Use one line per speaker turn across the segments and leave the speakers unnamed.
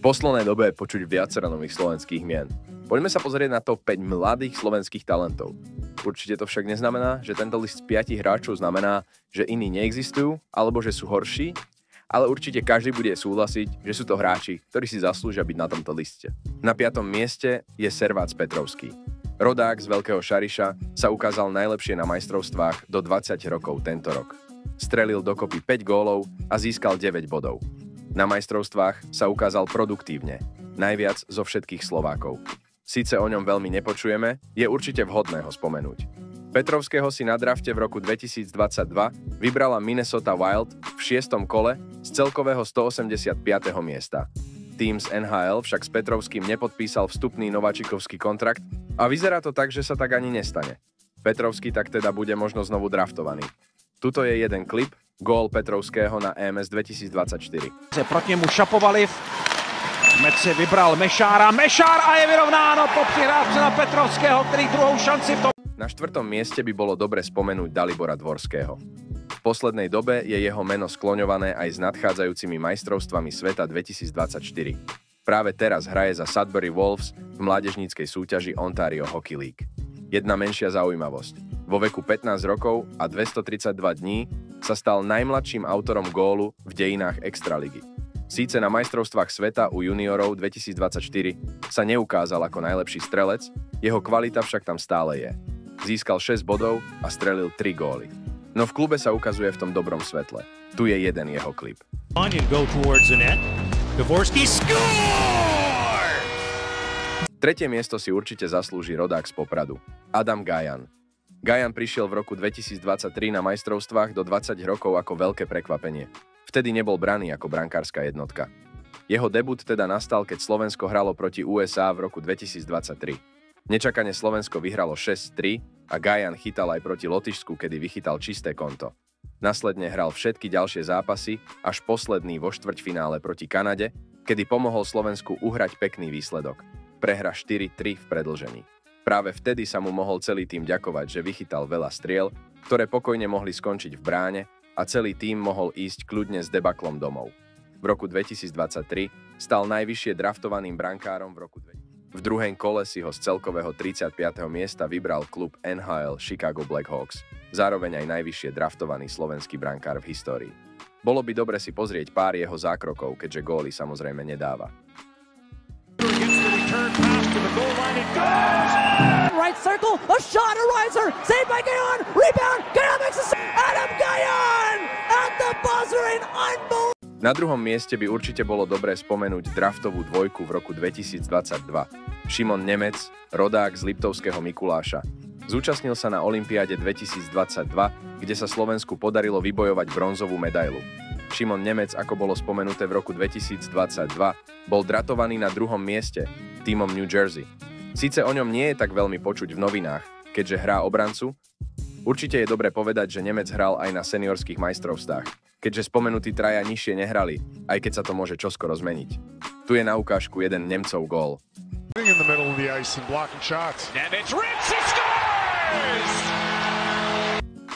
poslednej dobe je počuť viacero nových slovenských mien. Poďme sa pozrieť na top 5 mladých slovenských talentov. Určite to však neznamená, že tento list z 5 hráčov znamená, že iní neexistujú alebo že sú horší, ale určite každý bude súhlasiť, že sú to hráči, ktorí si zaslúžia byť na tomto liste. Na 5. mieste je Servác Petrovský. Rodák z Veľkého Šariša sa ukázal najlepšie na majstrovstvách do 20 rokov tento rok. Strelil dokopy 5 gólov a získal 9 bodov. Na majstrovstvách sa ukázal produktívne, najviac zo všetkých Slovákov. Síce o ňom veľmi nepočujeme, je určite vhodné ho spomenúť. Petrovského si na drafte v roku 2022 vybrala Minnesota Wild v 6. kole z celkového 185. miesta. Tým z NHL však s Petrovským nepodpísal vstupný nováčikovský kontrakt a vyzerá to tak, že sa tak ani nestane. Petrovský tak teda bude možno znovu draftovaný. Tuto je jeden klip, gól Petrovského na EMS 2024.
Proti němu Šapovaliv, Med si vybral Mešára, Mešár a je vyrovnáno po přihrávce na Petrovského, který druhou šanci v tom...
Na 4. mieste by bolo dobre spomenúť Dalibora Dvorského. V poslednej dobe je jeho meno skloňované aj s nadchádzajúcimi majstrovstvami sveta 2024. Práve teraz hraje za Sudbury Wolves v mládežníckej súťaži Ontario Hockey League. Jedna menšia zaujímavosť. Vo veku 15 rokov a 232 dní sa stal najmladším autorom gólu v dejinách Extraligy. Síce na majstrovstvách sveta u juniorov 2024 sa neukázal ako najlepší strelec, jeho kvalita však tam stále je. Získal 6 bodov a strelil 3 góly. No v klube sa ukazuje v tom dobrom svetle. Tu je jeden jeho klip. Tretie miesto si určite zaslúži rodák z Popradu. Adam Gajan. Gajan prišiel v roku 2023 na majstrovstvách do 20 rokov ako veľké prekvapenie. Vtedy nebol braný ako brankárska jednotka. Jeho debut teda nastal, keď Slovensko hralo proti USA v roku 2023. Nečakane Slovensko vyhralo 6-3 a Gajan chytal aj proti Lotyšsku, kedy vychytal čisté konto. Následne hral všetky ďalšie zápasy, až posledný vo štvrťfinále proti Kanade, kedy pomohol Slovensku uhrať pekný výsledok. Prehra 4-3 v predĺžení. Práve vtedy sa mu mohol celý tým ďakovať, že vychytal veľa striel, ktoré pokojne mohli skončiť v bráne a celý tým mohol ísť kľudne s debaklom domov. V roku 2023 stal najvyššie draftovaným brankárom v roku 2000. V druhém kole si ho z celkového 35. miesta vybral klub NHL Chicago Blackhawks, zároveň aj najvyššie draftovaný slovenský brankár v histórii. Bolo by dobre si pozrieť pár jeho zákrokov, keďže góly samozrejme nedáva.
Right circle, a shot, a riser, saved by Gajan, rebound, Gajan makes a save, Adam Gajan at the buzzer in unbelievable.
Na druhom mieste by určite bolo dobré spomenúť draftovú dvojku v roku 2022. Šimon Nemec, rodák z Liptovského Mikuláša. Zúčastnil sa na olympiáde 2022, kde sa Slovensku podarilo vybojovať bronzovú medailu. Šimon Nemec, ako bolo spomenuté v roku 2022, bol dratovaný na druhom mieste, tímom New Jersey. Síce o ňom nie je tak veľmi počuť v novinách, keďže hrá obrancu, určite je dobre povedať, že Nemec hral aj na seniorských majstrovstvách, keďže spomenutí traja nižšie nehrali, aj keď sa to môže čoskoro zmeniť. Tu je na ukážku jeden Nemcov gól.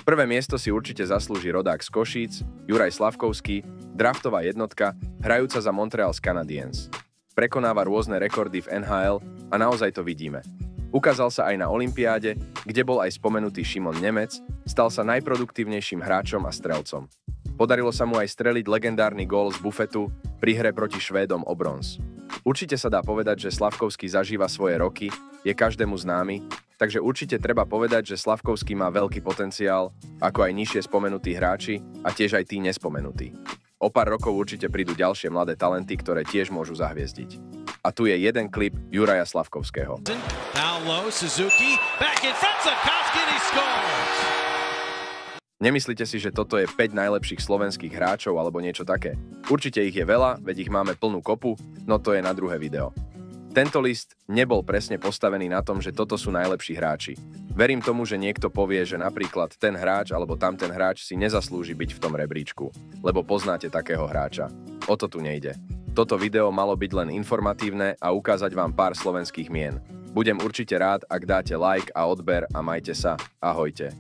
Prvé miesto si určite zaslúži rodák z Košíc, Juraj Slavkovský, draftová jednotka, hrajúca za Montreal Canadiens. Prekonáva rôzne rekordy v NHL a naozaj to vidíme. Ukázal sa aj na olympiáde, kde bol aj spomenutý Šimon Nemec, stal sa najproduktívnejším hráčom a strelcom. Podarilo sa mu aj streliť legendárny gól z bufetu pri hre proti Švédom o bronz. Určite sa dá povedať, že Slavkovský zažíva svoje roky, je každému známy, takže určite treba povedať, že Slavkovský má veľký potenciál, ako aj nižšie spomenutí hráči a tiež aj tí nespomenutí. O pár rokov určite prídu ďalšie mladé talenty, ktoré tiež môžu zahviezdiť. A tu je jeden klip Juraja Slavkovského. Nemyslíte si, že toto je 5 najlepších slovenských hráčov alebo niečo také? Určite ich je veľa, veď ich máme plnú kopu, no to je na druhé video. Tento list nebol presne postavený na tom, že toto sú najlepší hráči. Verím tomu, že niekto povie, že napríklad ten hráč alebo tamten hráč si nezaslúži byť v tom rebríčku, lebo poznáte takého hráča. O to tu nejde. Toto video malo byť len informatívne a ukázať vám pár slovenských mien. Budem určite rád, ak dáte like a odber a majte sa. Ahojte.